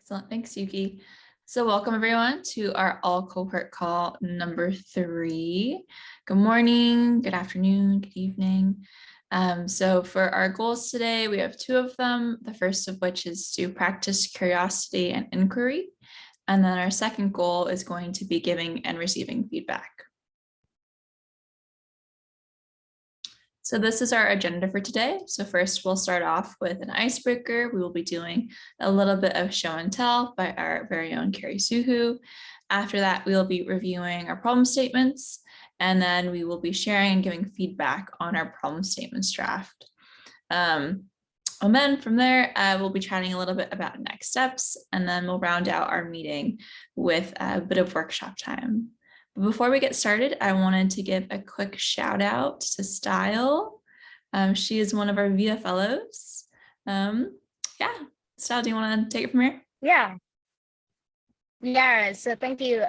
Excellent. Thanks, Yuki. So welcome everyone to our all cohort call number 3. Good morning, good afternoon, good evening. So for our goals today, we have 2 of them. The first of which is to practice curiosity and inquiry. And then our second goal is going to be giving and receiving feedback. So this is our agenda for today. So first we'll start off with an icebreaker. We will be doing a little bit of show and tell by our very own Carrie Suhu. After that, we will be reviewing our problem statements, and then we will be sharing and giving feedback on our problem statements draft. And then from there, we'll be chatting a little bit about next steps, and then we'll round out our meeting with a bit of workshop time. Before we get started, I wanted to give a quick shout out to Style. She is one of our VIA fellows. Style, do you want to take it from here? Yeah, so thank you.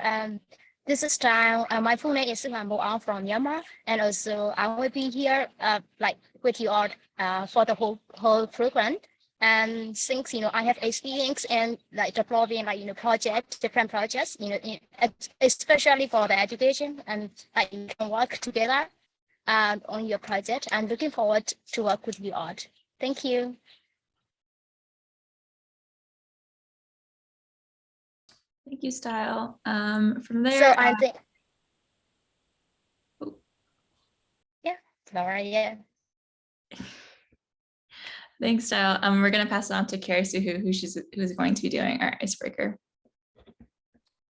This is Style. My full name is Simambo. I'm from Myanmar, and also I will be here with you all for the whole program. And since I have experience in developing different projects, especially for the education, and you can work together on your project. I'm looking forward to work with you all. Thank you. Thank you, Style. From there, so I think, Laura, yeah. Thanks, Style. We're going to pass it on to Carrie Suhu, who's going to be doing our icebreaker.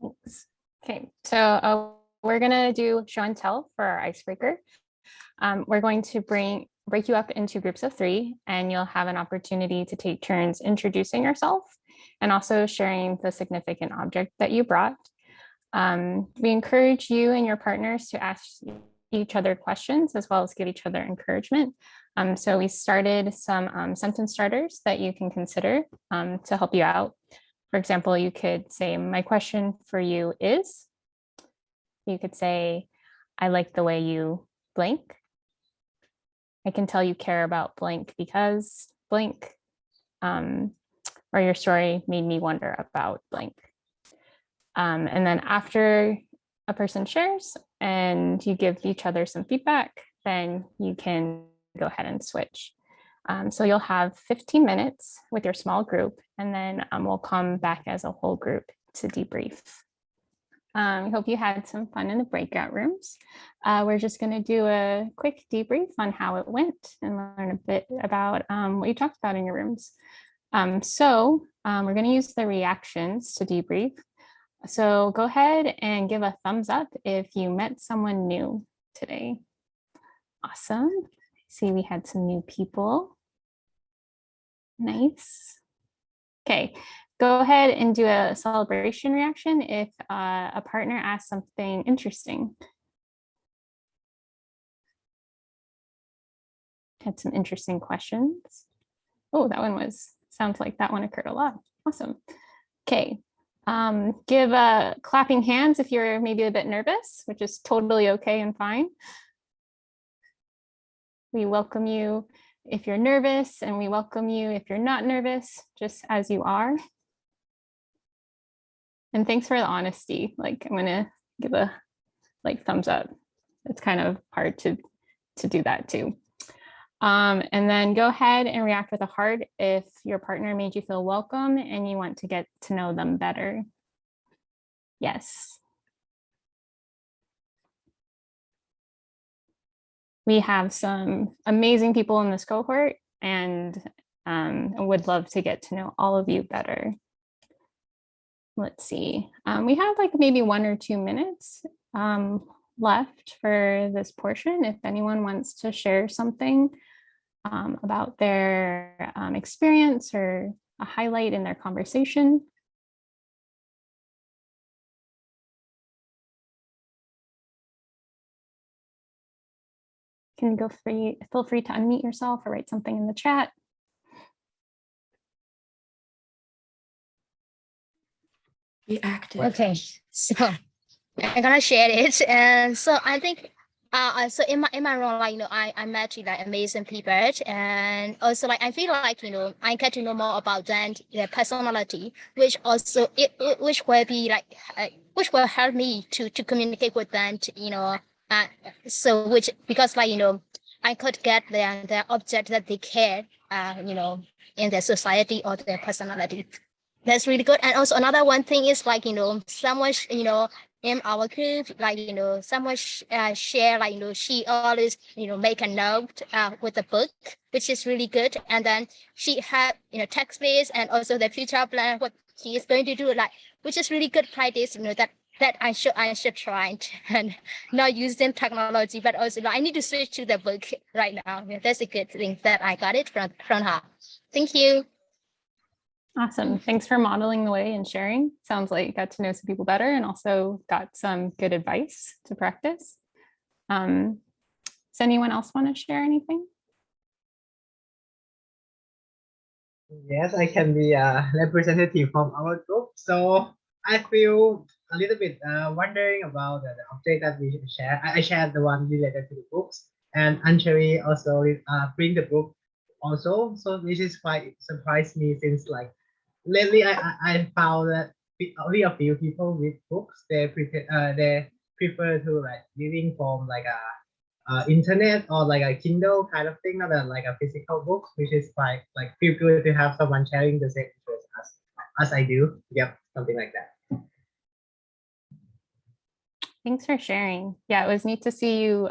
Thanks. Okay, so we're going to do show and tell for our icebreaker. We're going to break you up into groups of 3, and you'll have an opportunity to take turns introducing yourself and also sharing the significant object that you brought. We encourage you and your partners to ask each other questions as well as give each other encouragement. So we started some sentence starters that you can consider to help you out. For example, you could say, my question for you is, you could say, I like the way you blank. I can tell you care about blank because blank, or your story made me wonder about blank. And then after a person shares and you give each other some feedback, then you can go ahead and switch. So you'll have 15 minutes with your small group, and then we'll come back as a whole group to debrief. I hope you had some fun in the breakout rooms. We're just going to do a quick debrief on how it went and learn a bit about what you talked about in your rooms. So we're going to use the reactions to debrief. So go ahead and give a thumbs up if you met someone new today. Awesome. See, we had some new people. Nice. Okay, go ahead and do a celebration reaction if a partner asks something interesting. Had some interesting questions. Oh, that one sounds like that one occurred a lot. Awesome. Okay, give clapping hands if you're maybe a bit nervous, which is totally okay and fine. We welcome you if you're nervous, and we welcome you if you're not nervous, just as you are. And thanks for the honesty. I'm gonna give a thumbs up. It's kind of hard to do that too. And then go ahead and react with a heart if your partner made you feel welcome and you want to get to know them better. Yes. We have some amazing people in this cohort, and would love to get to know all of you better. Let's see. We have maybe 1 or 2 minutes left for this portion. If anyone wants to share something about their experience or a highlight in their conversation. Can feel free to unmute yourself or write something in the chat. Be active. Okay, so I'm gonna share it. And so I think So in my role, like, I met like amazing people, and also like I feel like I get to know more about them, their personality, which also which will be like which will help me to communicate with them, uh, so which because like I could get their object that they care, in their society or their personality. That's really good. And also another one thing is like, someone, in our group, like, someone share, like, she always, make a note with the book, which is really good. And then she had, text base and also the future plan, what she is going to do, like, which is really good practice, that I should try and not using technology, but also like, I need to switch to the book right now. Yeah, that's a good thing that I got it from her. Thank you. Awesome. Thanks for modeling the way and sharing. Sounds like you got to know some people better and also got some good advice to practice. Does anyone else want to share anything? Yes, I can be a representative from our group. So I feel a little bit wondering about the object that we share. I shared the one related to the books, and Anjali also bring the book also. So this is quite surprised me since like lately I found that only a few people with books they prefer to like reading from like a internet or like a Kindle kind of thing, not like a physical book, which is quite like feel good to have someone sharing the same interest as I do. Yep, something like that. Thanks for sharing. Yeah, it was neat to see you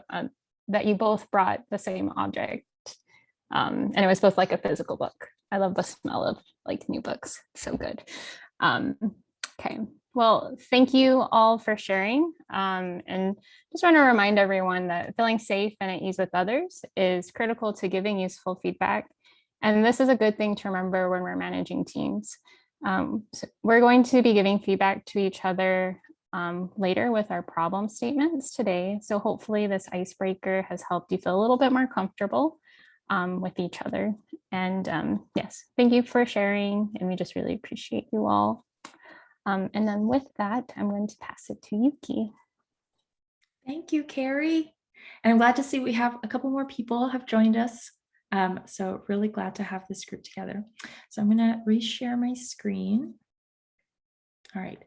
that you both brought the same object. And it was both like a physical book. I love the smell of like new books. So good. Okay. Well, thank you all for sharing. And just want to remind everyone that feeling safe and at ease with others is critical to giving useful feedback. And this is a good thing to remember when we're managing teams. So we're going to be giving feedback to each other later with our problem statements today. So hopefully this icebreaker has helped you feel a little bit more comfortable with each other. And yes, thank you for sharing. And we just really appreciate you all. And then with that, I'm going to pass it to Yuki. Thank you, Carrie. And I'm glad to see we have a couple more people have joined us. So really glad to have this group together. So I'm going to reshare my screen. All right.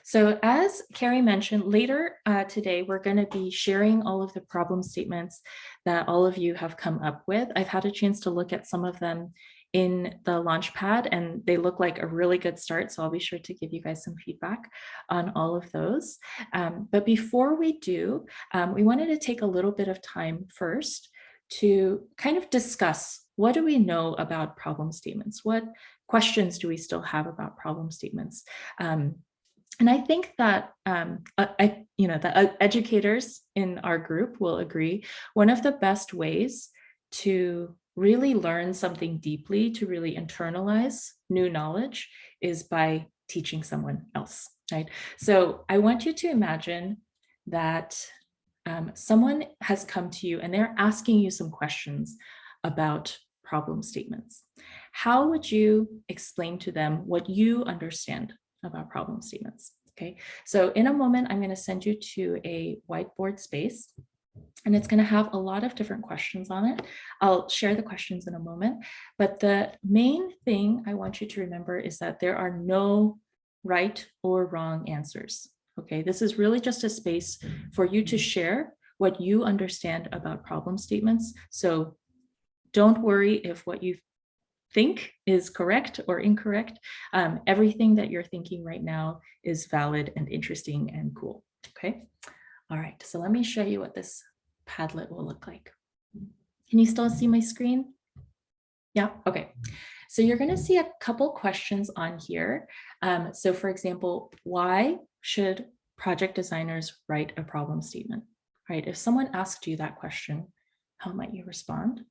So as Carrie mentioned, later today, we're going to be sharing all of the problem statements that all of you have come up with. I've had a chance to look at some of them in the Launchpad, and they look like a really good start. So I'll be sure to give you guys some feedback on all of those. But before we do, we wanted to take a little bit of time first to kind of discuss, what do we know about problem statements? What questions do we still have about problem statements? And I think that the educators in our group will agree, one of the best ways to really learn something deeply, to really internalize new knowledge, is by teaching someone else, right? So I want you to imagine that someone has come to you and they're asking you some questions about problem statements. How would you explain to them what you understand about problem statements? Okay, so in a moment, I'm going to send you to a whiteboard space, and it's going to have a lot of different questions on it. I'll share the questions in a moment, but the main thing I want you to remember is that there are no right or wrong answers. Okay, this is really just a space for you to share what you understand about problem statements. So don't worry if what you think is correct or incorrect. Everything that you're thinking right now is valid and interesting and cool. Okay. All right. So let me show you what this Padlet will look like. Can you still see my screen? Yeah. Okay. So you're going to see a couple questions on here. So for example, why should project designers write a problem statement? Right? If someone asked you that question, how might you respond?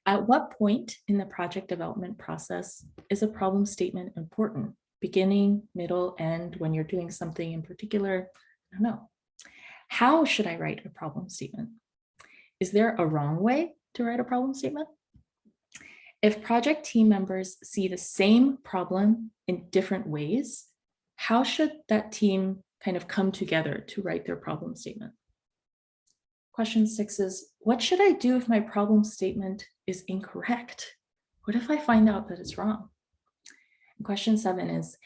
At what point in the project development process is a problem statement important? Beginning, middle, end, when you're doing something in particular? I don't know. How should I write a problem statement? Is there a wrong way to write a problem statement? If project team members see the same problem in different ways, how should that team kind of come together to write their problem statement? Question 6 is, what should I do if my problem statement is incorrect? What if I find out that it's wrong? And question 7 is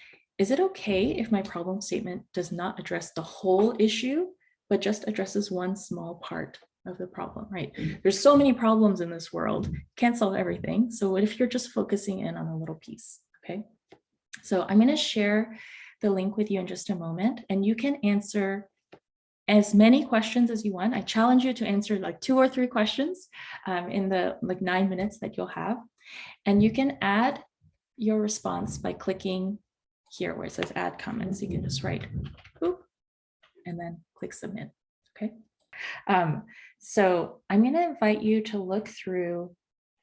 it okay if my problem statement does not address the whole issue, but just addresses one small part of the problem, right? There's so many problems in this world, can't solve everything. So what if you're just focusing in on a little piece, okay? So I'm gonna share the link with you in just a moment, and you can answer as many questions as you want. I challenge you to answer like 2 or 3 questions in the like 9 minutes that you'll have. And you can add your response by clicking here where it says add comments. You can just write boop and then click submit, okay? So I'm gonna invite you to look through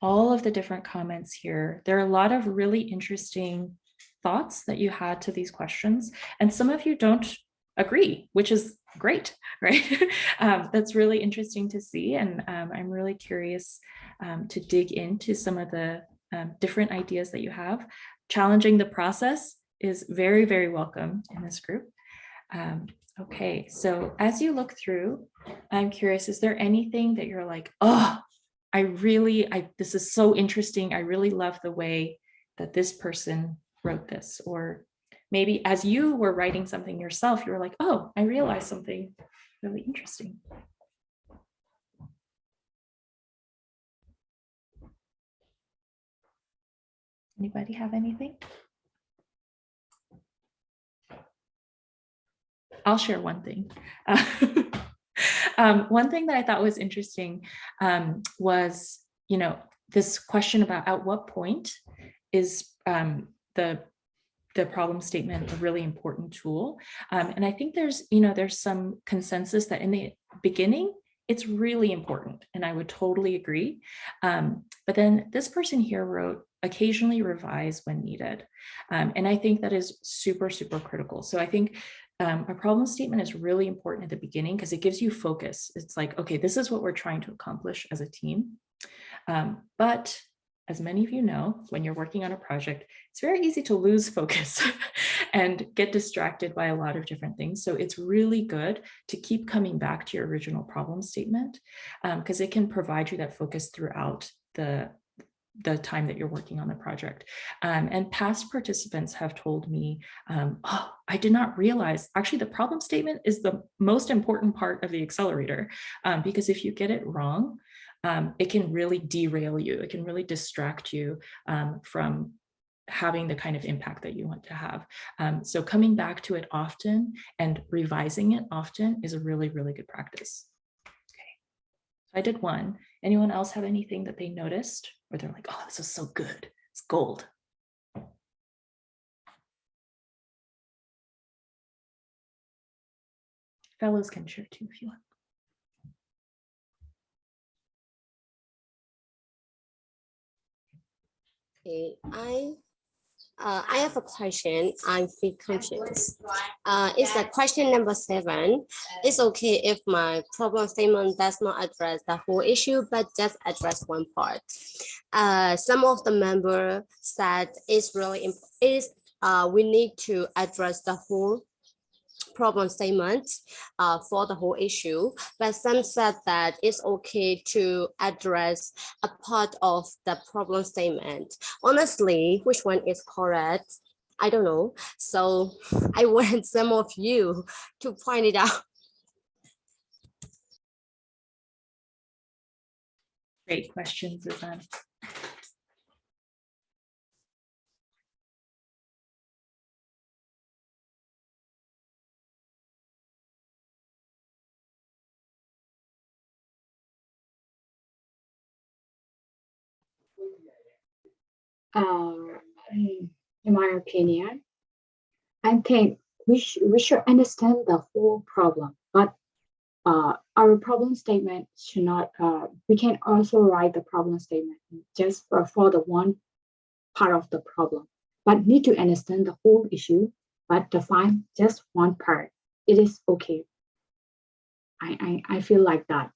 all of the different comments here. There are a lot of really interesting thoughts that you had to these questions, and some of you don't agree, which is great, right? That's really interesting to see, and I'm really curious to dig into some of the different ideas that you have. Challenging the process is very, very welcome in this group. Okay, so as you look through, I'm curious, is there anything that you're like, oh, this is so interesting. I really love the way that this person wrote this. Or maybe as you were writing something yourself, you were like, oh, I realized something really interesting. Anybody have anything? I'll share one thing. One thing that I thought was interesting was, this question about at what point is the problem statement a really important tool. And I think there's some consensus that in the beginning, it's really important, and I would totally agree. But then this person here wrote, occasionally revise when needed. And I think that is super, super critical. So I think a problem statement is really important at the beginning because it gives you focus. It's like, okay, this is what we're trying to accomplish as a team. But as many of you know, when you're working on a project, it's very easy to lose focus and get distracted by a lot of different things. So it's really good to keep coming back to your original problem statement because it can provide you that focus throughout the time that you're working on the project. And past participants have told me, oh, I did not realize, actually the problem statement is the most important part of the accelerator because if you get it wrong, it can really derail you. It can really distract you from having the kind of impact that you want to have. So coming back to it often and revising it often is a really, really good practice. Okay, so I did one. Anyone else have anything that they noticed where they're like, oh, this is so good, it's gold? Fellows can share too if you want. Okay, I have a question. I'm pretty conscious. It's the question number 7. It's okay if my problem statement does not address the whole issue, but just address one part. Some of the members said it's really we need to address the whole problem statement for the whole issue, but some said that it's okay to address a part of the problem statement. Honestly, which one is correct? I don't know. So I want some of you to point it out. Great question, Suzanne. In my opinion, I think we should understand the whole problem, but our problem statement should not, we can also write the problem statement just for the one part of the problem, but need to understand the whole issue, but define just one part. It is okay. I feel like that.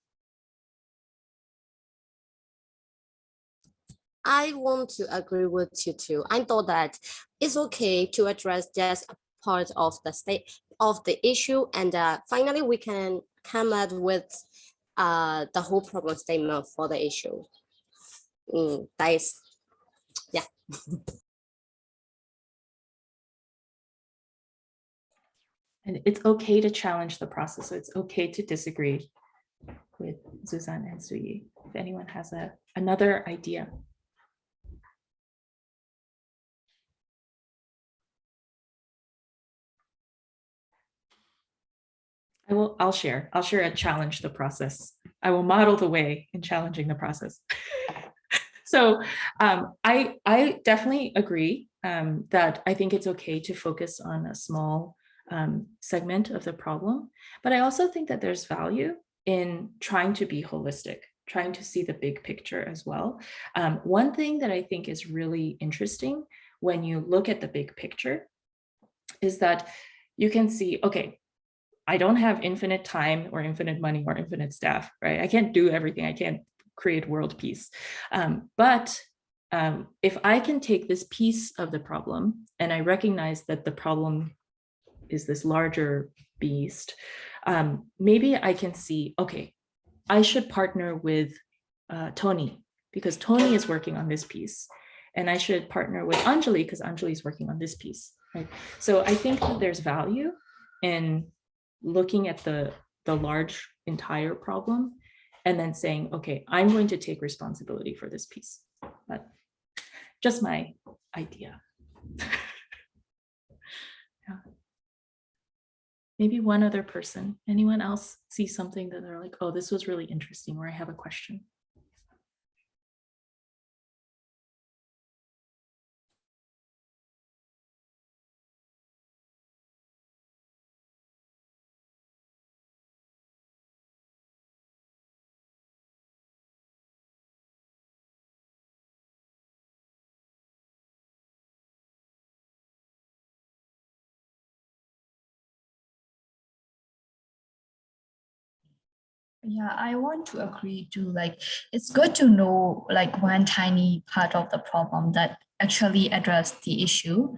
I want to agree with you too. I thought that it's okay to address just a part of the issue, and finally we can come up with the whole problem statement for the issue. That is, yeah. And it's okay to challenge the process. So it's okay to disagree with Suzanne and Suyi. If anyone has another idea. I'll share a challenge the process. I will model the way in challenging the process. So I definitely agree that I think it's okay to focus on a small segment of the problem, but I also think that there's value in trying to be holistic, trying to see the big picture as well. One thing that I think is really interesting when you look at the big picture is that you can see, okay, I don't have infinite time or infinite money or infinite staff, right? I can't do everything. I can't create world peace. But if I can take this piece of the problem and I recognize that the problem is this larger beast, maybe I can see, okay, I should partner with Tony because Tony is working on this piece. And I should partner with Anjali because Anjali is working on this piece, right? So I think that there's value in looking at the large entire problem and then saying, okay, I'm going to take responsibility for this piece. But just my idea. Yeah. Maybe one other person. Anyone else see something that they're like, oh, this was really interesting, or I have a question. Yeah, I want to agree to like, it's good to know like one tiny part of the problem that actually address the issue,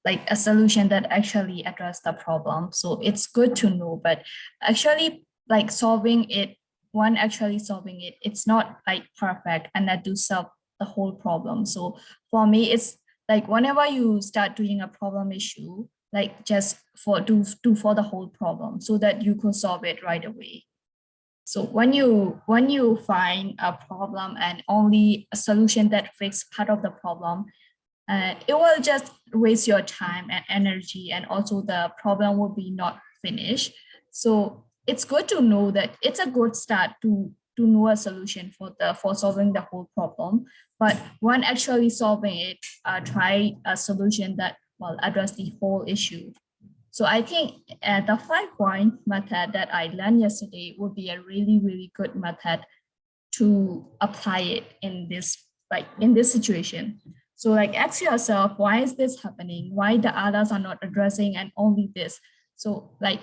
like a solution that actually address the problem. So it's good to know, but actually like solving it, it's not like perfect and that do solve the whole problem. So for me, it's like whenever you start doing a problem issue, like just do for the whole problem so that you could solve it right away. So when you find a problem and only a solution that fixes part of the problem, it will just waste your time and energy, and also the problem will be not finished. So it's good to know that it's a good start to know a solution for solving the whole problem. But when actually solving it, try a solution that will address the whole issue. So I think the 5-point method that I learned yesterday would be a really, really good method to apply it in this situation. So like ask yourself, why is this happening? Why the others are not addressing and only this? So like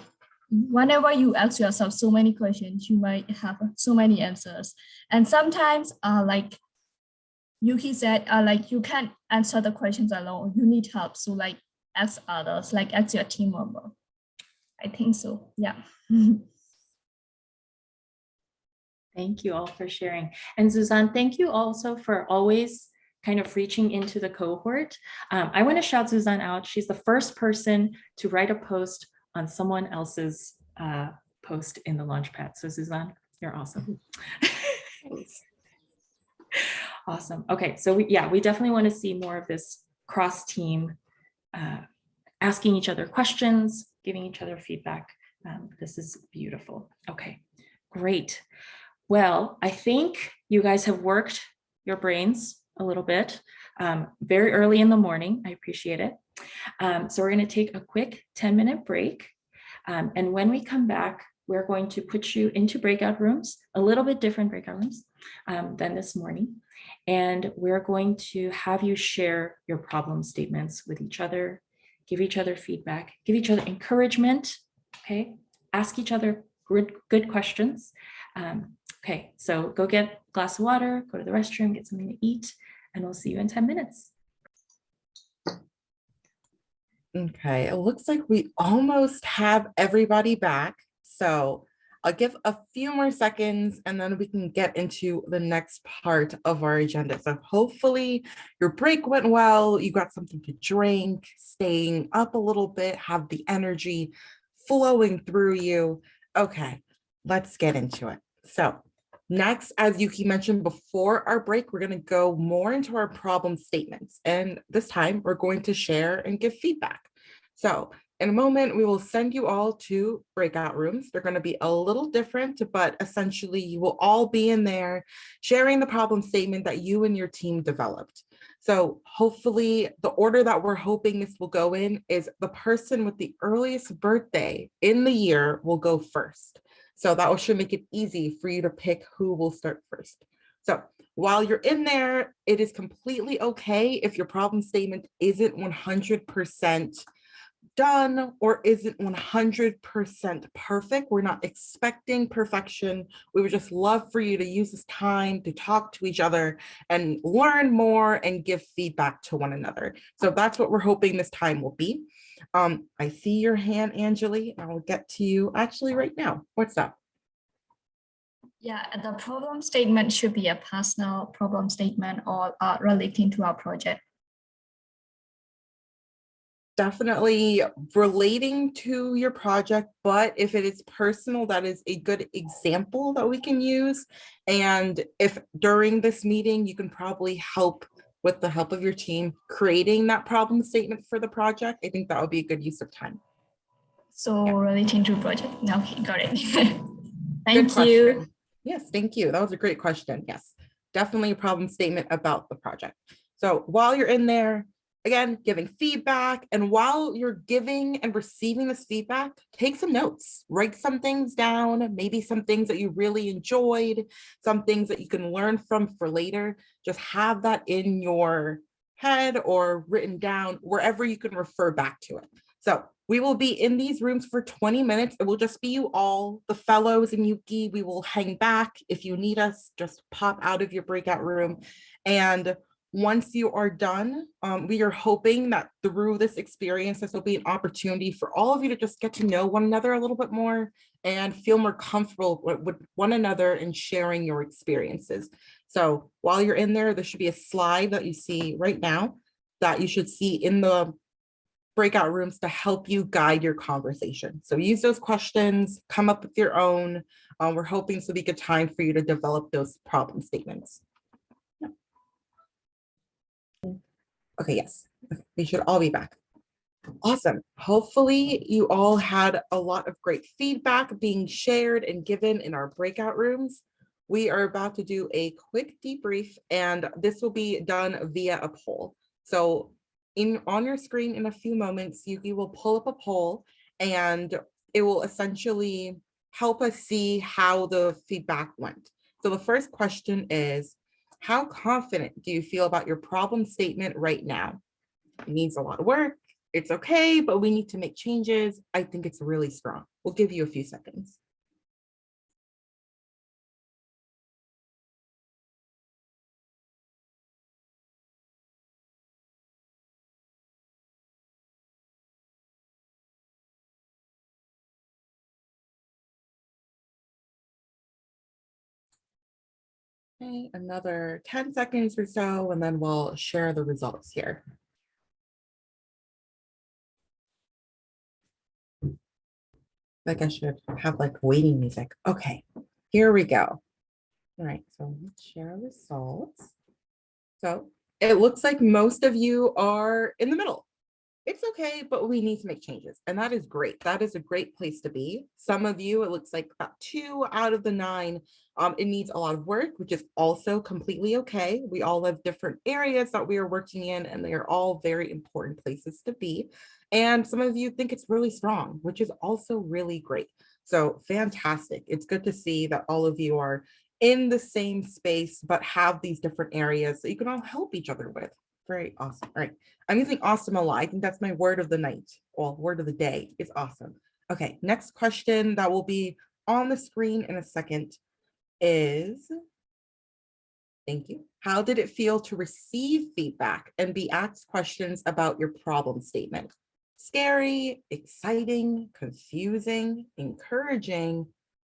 whenever you ask yourself so many questions, you might have so many answers. And sometimes like Yuki said, like you can't answer the questions alone. You need help. So like ask others, like ask your team member. I think so. Yeah. Thank you all for sharing. And Suzanne, thank you also for always kind of reaching into the cohort. I want to shout Suzanne out. She's the first person to write a post on someone else's post in the Launchpad. So Suzanne, you're awesome. Awesome. Okay, so we definitely want to see more of this cross-team asking each other questions, giving each other feedback. This is beautiful. Okay, great. Well, I think you guys have worked your brains a little bit very early in the morning. I appreciate it. So we're going to take a quick 10-minute break. And when we come back, we're going to put you into breakout rooms, a little bit different breakout rooms than this morning. And we're going to have you share your problem statements with each other, give each other feedback, give each other encouragement, okay? Ask each other good questions. Okay, so go get a glass of water, go to the restroom, get something to eat, and we'll see you in 10 minutes. Okay, it looks like we almost have everybody back. So I'll give a few more seconds and then we can get into the next part of our agenda. So hopefully your break went well, you got something to drink, staying up a little bit, have the energy flowing through you. Okay, let's get into it. So next, as Yuki mentioned before our break, we're going to go more into our problem statements. And this time we're going to share and give feedback. So in a moment, we will send you all to breakout rooms. They're going to be a little different, but essentially you will all be in there sharing the problem statement that you and your team developed. So hopefully the order that we're hoping this will go in is the person with the earliest birthday in the year will go first. So that should make it easy for you to pick who will start first. So while you're in there, it is completely okay if your problem statement isn't 100% done or isn't 100% perfect. We're not expecting perfection. We would just love for you to use this time to talk to each other and learn more and give feedback to one another. So that's what we're hoping this time will be. I see your hand, Anjali. I will get to you actually right now. What's up? Yeah, the problem statement should be a personal problem statement or relating to our project. Definitely relating to your project, but if it is personal, that is a good example that we can use. And if during this meeting, you can probably help with the help of your team creating that problem statement for the project, I think that would be a good use of time. So relating to project. Okay, got it. Good Thank you. question. Yes, thank you. That was a great question. Yes, definitely a problem statement about the project. So while you're in there, again, giving feedback, and while you're giving and receiving this feedback, take some notes, write some things down, maybe some things that you really enjoyed, some things that you can learn from for later. Just have that in your head or written down wherever you can refer back to it. So we will be in these rooms for 20 minutes. It will just be you all, the fellows and Yuki. We will hang back. If you need us, just pop out of your breakout room. And once you are done, we are hoping that through this experience, this will be an opportunity for all of you to just get to know one another a little bit more and feel more comfortable with one another and sharing your experiences. So while you're in there, there should be a slide that you see right now that you should see in the breakout rooms to help you guide your conversation. So use those questions, come up with your own. We're hoping this will be a good time for you to develop those problem statements. Okay, yes, we should all be back. Awesome. Hopefully you all had a lot of great feedback being shared and given in our breakout rooms. We are about to do a quick debrief, and this will be done via a poll. So on your screen in a few moments, Yuki will pull up a poll and it will essentially help us see how the feedback went. So the first question is, how confident do you feel about your problem statement right now? It needs a lot of work. It's okay, but we need to make changes. I think it's really strong. We'll give you a few seconds. Okay, another 10 seconds or so, and then we'll share the results here. Like I should have like waiting music. Okay, here we go. All right, so let's share results. So it looks like most of you are in the middle. It's okay, but we need to make changes. And that is great. That is a great place to be. Some of you, it looks like about 2 out of the 9, it needs a lot of work, which is also completely okay. We all have different areas that we are working in, and they are all very important places to be. And some of you think it's really strong, which is also really great. So fantastic. It's good to see that all of you are in the same space, but have these different areas that you can all help each other with. Very awesome. All right. I'm using awesome a lot. I think that's my word of the night. Well, word of the day is awesome. Okay, next question that will be on the screen in a second is, thank you. How did it feel to receive feedback and be asked questions about your problem statement? Scary, exciting, confusing, encouraging,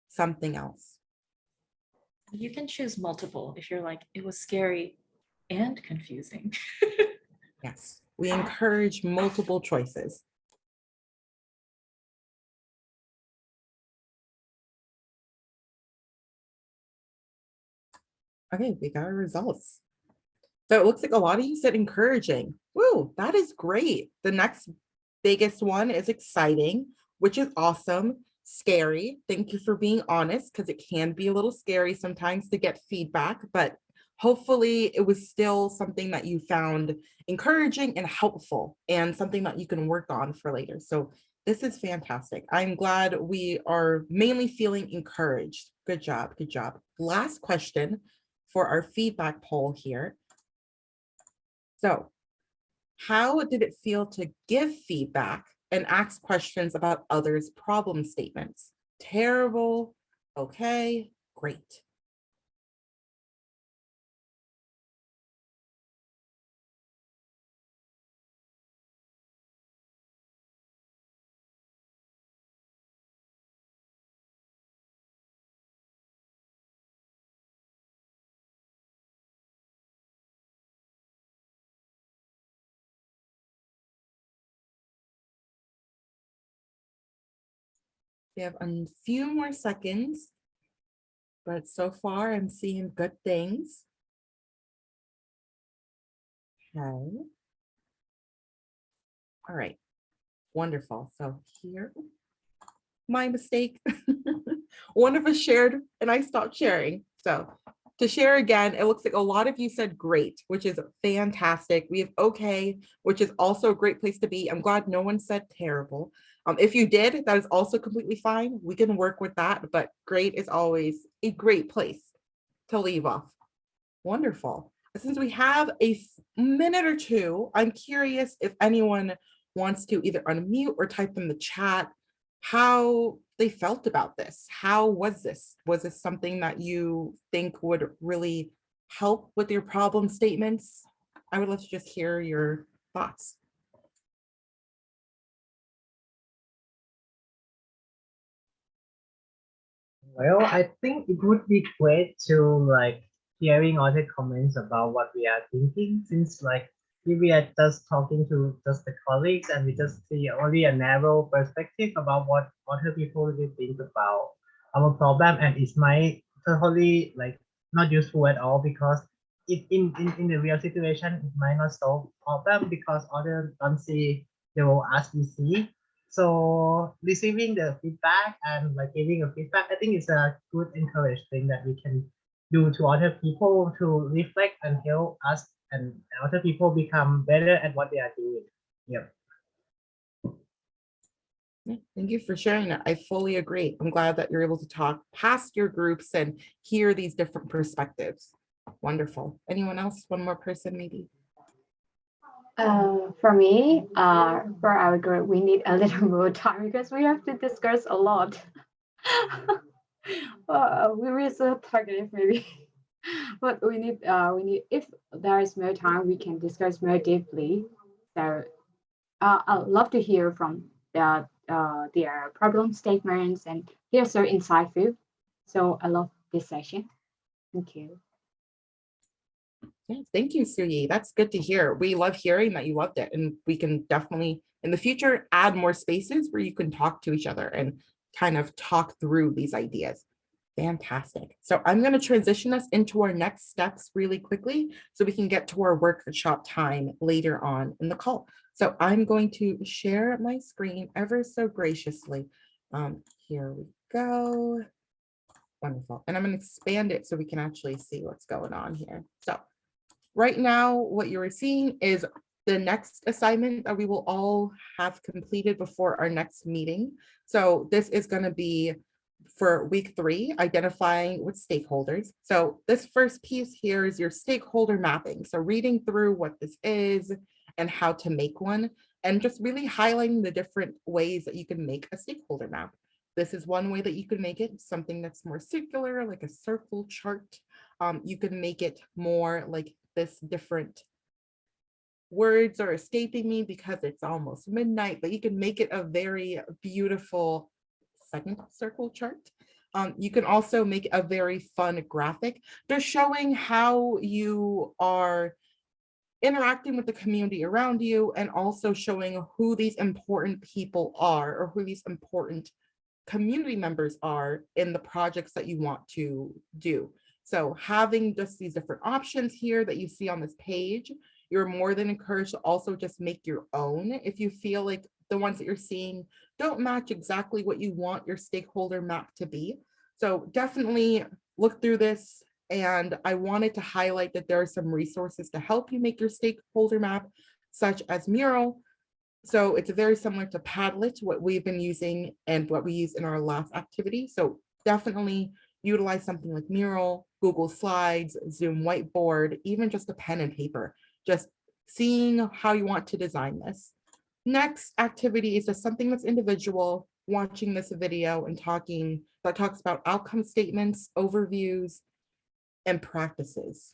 something else. You can choose multiple if you're like, it was scary and confusing. Yes, we encourage multiple choices. Okay, we got our results. So it looks like a lot of you said encouraging. Woo, that is great. The next biggest one is exciting, which is awesome. Scary. Thank you for being honest, because it can be a little scary sometimes to get feedback, but hopefully it was still something that you found encouraging and helpful and something that you can work on for later. So this is fantastic. I'm glad we are mainly feeling encouraged. Good job. Good job. Last question for our feedback poll here. So, how did it feel to give feedback and ask questions about others' problem statements? Terrible, okay, great. We have a few more seconds, but so far I'm seeing good things. Okay. All right, wonderful. So here, my mistake. One of us shared and I stopped sharing. So to share again, it looks like a lot of you said great, which is fantastic. We have okay, which is also a great place to be. I'm glad no one said terrible. If you did, that is also completely fine. We can work with that, but great is always a great place to leave off. Wonderful. Since we have a minute or two, I'm curious if anyone wants to either unmute or type in the chat how they felt about this. How was this? Was this something that you think would really help with your problem statements? I would love to just hear your thoughts. Well, I think it would be great to like hearing other comments about what we are thinking, since like if we are just talking to just the colleagues and we just see only a narrow perspective about what other people really think about our problem, and it might totally like not useful at all, because in the real situation it might not solve problem because others don't see the role as we see. So receiving the feedback and like giving a feedback, I think it's a good encouraging thing that we can do to other people to reflect and help us and other people become better at what they are doing. Yep. Thank you for sharing that. I fully agree. I'm glad that you're able to talk past your groups and hear these different perspectives. Wonderful. Anyone else? One more person, maybe. For me, for our group, we need a little more time because we have to discuss a lot. We were so talkative, maybe, but we need if there is more time, we can discuss more deeply. So I'd love to hear from their problem statements, and they're so insightful. So I love this session. Thank you. Yeah, thank you, Suyi. That's good to hear. We love hearing that you loved it, and we can definitely in the future add more spaces where you can talk to each other and kind of talk through these ideas. Fantastic. So I'm going to transition us into our next steps really quickly so we can get to our workshop time later on in the call. So I'm going to share my screen ever so graciously. Here we go. Wonderful. And I'm going to expand it so we can actually see what's going on here. So right now, what you're seeing is the next assignment that we will all have completed before our next meeting. So this is going to be for week 3, identifying with stakeholders. So this first piece here is your stakeholder mapping. So reading through what this is and how to make one, and just really highlighting the different ways that you can make a stakeholder map. This is one way that you can make it, something that's more circular, like a circle chart. You can make it more like this different words are escaping me because it's almost midnight, but you can make it a very beautiful second circle chart. You can also make a very fun graphic, just showing how you are interacting with the community around you, and also showing who these important people are, or who these important community members are in the projects that you want to do. So having just these different options here that you see on this page, you're more than encouraged to also just make your own if you feel like the ones that you're seeing don't match exactly what you want your stakeholder map to be. So definitely look through this. And I wanted to highlight that there are some resources to help you make your stakeholder map, such as Mural. So it's very similar to Padlet, what we've been using and what we used in our last activity. So definitely utilize something like Mural, Google Slides, Zoom Whiteboard, even just a pen and paper, just seeing how you want to design this. Next activity is just something that's individual, watching this video and that talks about outcome statements, overviews, and practices.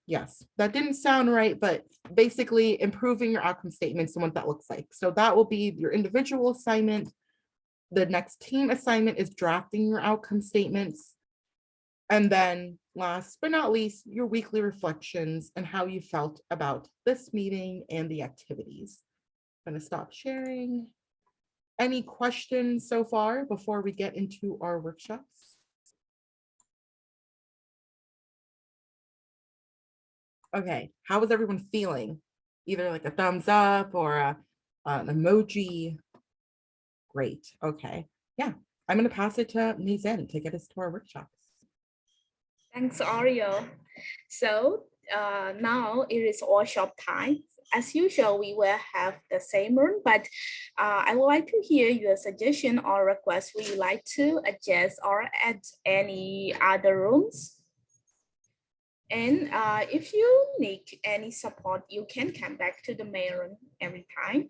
Yes, that didn't sound right, but basically improving your outcome statements and what that looks like. So that will be your individual assignment. The next team assignment is drafting your outcome statements. And then last but not least, your weekly reflections and how you felt about this meeting and the activities. I'm going to stop sharing. Any questions so far before we get into our workshops? Okay, how is everyone feeling? Either like a thumbs up or an emoji. Great, okay. Yeah, I'm gonna pass it to Nizen to get us to our workshops. Thanks, Ariel. So now it is workshop time. As usual, we will have the same room, but I would like to hear your suggestion or request. Would you like to adjust or add any other rooms? And if you need any support, you can come back to the main room every time.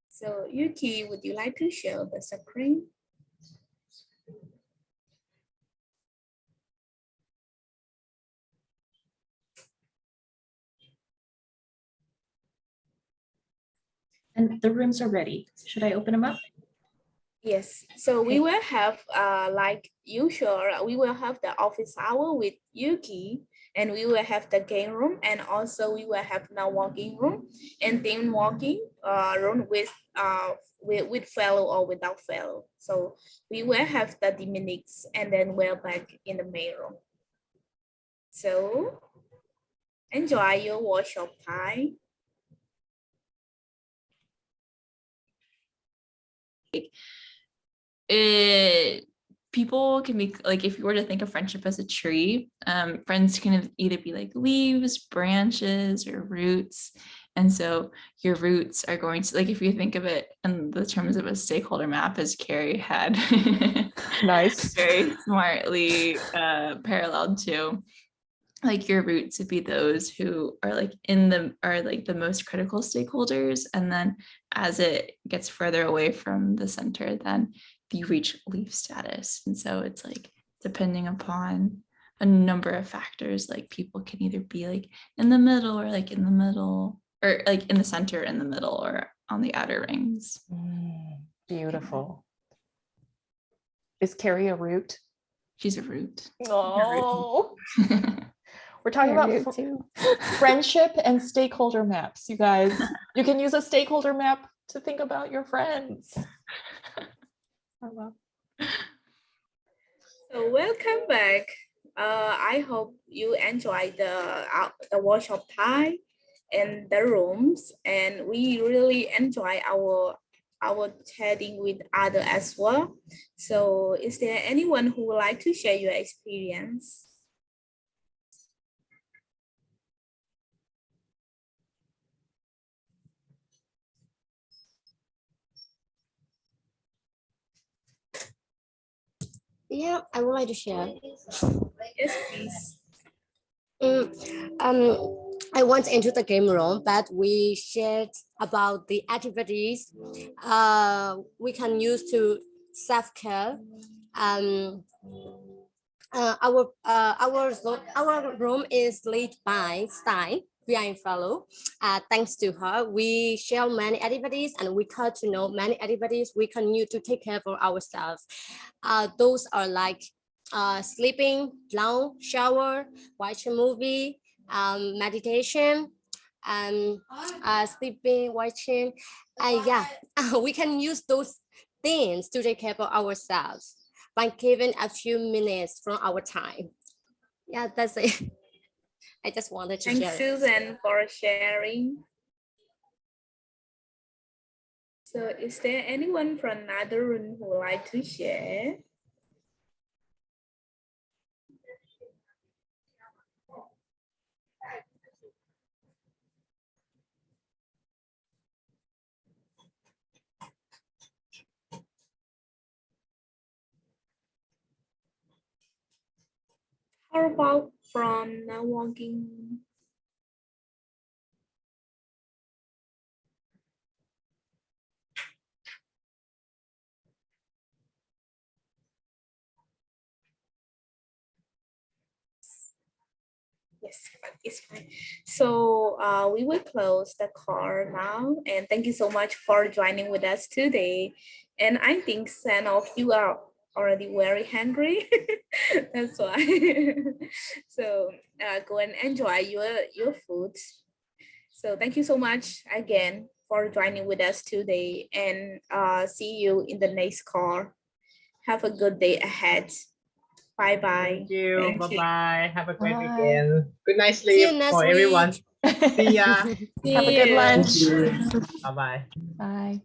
So Yuki, would you like to share the screen? And the rooms are ready. Should I open them up? Yes, so we will have like usual, we will have the office hour with Yuki, and we will have the game room, and also we will have now walking room and team walking room with fellow or without fellow. So we will have the minutes, and then we're back in the main room. So enjoy your workshop time. People can be like, if you were to think of friendship as a tree, friends can either be like leaves, branches, or roots. And so your roots are going to, like, if you think of it in the terms of a stakeholder map, as Carrie had Nice. very smartly paralleled to, like, your roots would be those who are like the most critical stakeholders, and then as it gets further away from the center, then you reach leaf status. And so it's like, depending upon a number of factors, like people can either be like in the middle, or like in the middle, or like in the center, in the middle, or on the outer rings. Beautiful. Is Carrie a root? She's a root. Oh. We're talking They're about root too. friendship and stakeholder maps, you guys. You can use a stakeholder map to think about your friends. Oh, wow. So welcome back. I hope you enjoy the workshop time and the rooms, and we really enjoy our chatting with others as well. So is there anyone who would like to share your experience? Yeah, I would like to share. Yes, please. I once entered the game room, but we shared about the activities we can use to self-care. Our room is led by Stein. VIN fellow. Thanks to her, we share many activities and we got to know many activities we can use to take care of ourselves. Those are like sleeping, long shower, watch a movie, meditation, sleeping, watching. Yeah, we can use those things to take care of ourselves by giving a few minutes from our time. Yeah, that's it. I just wanted to Thanks, share it. Susan, for sharing. So is there anyone from another room who would like to share? How about from now walking? Yes, it's fine. So we will close the call now, and thank you so much for joining with us today. And I think some of you are already very hungry. That's why. So go and enjoy your food. So thank you so much again for joining with us today, and see you in the next call. Have a good day ahead. Bye bye. Thank you. Thank Bye you. bye. Have a great Bye. weekend. Good night See you sleep next for everyone. week. See ya. Have a good See you. lunch. Bye bye. Bye.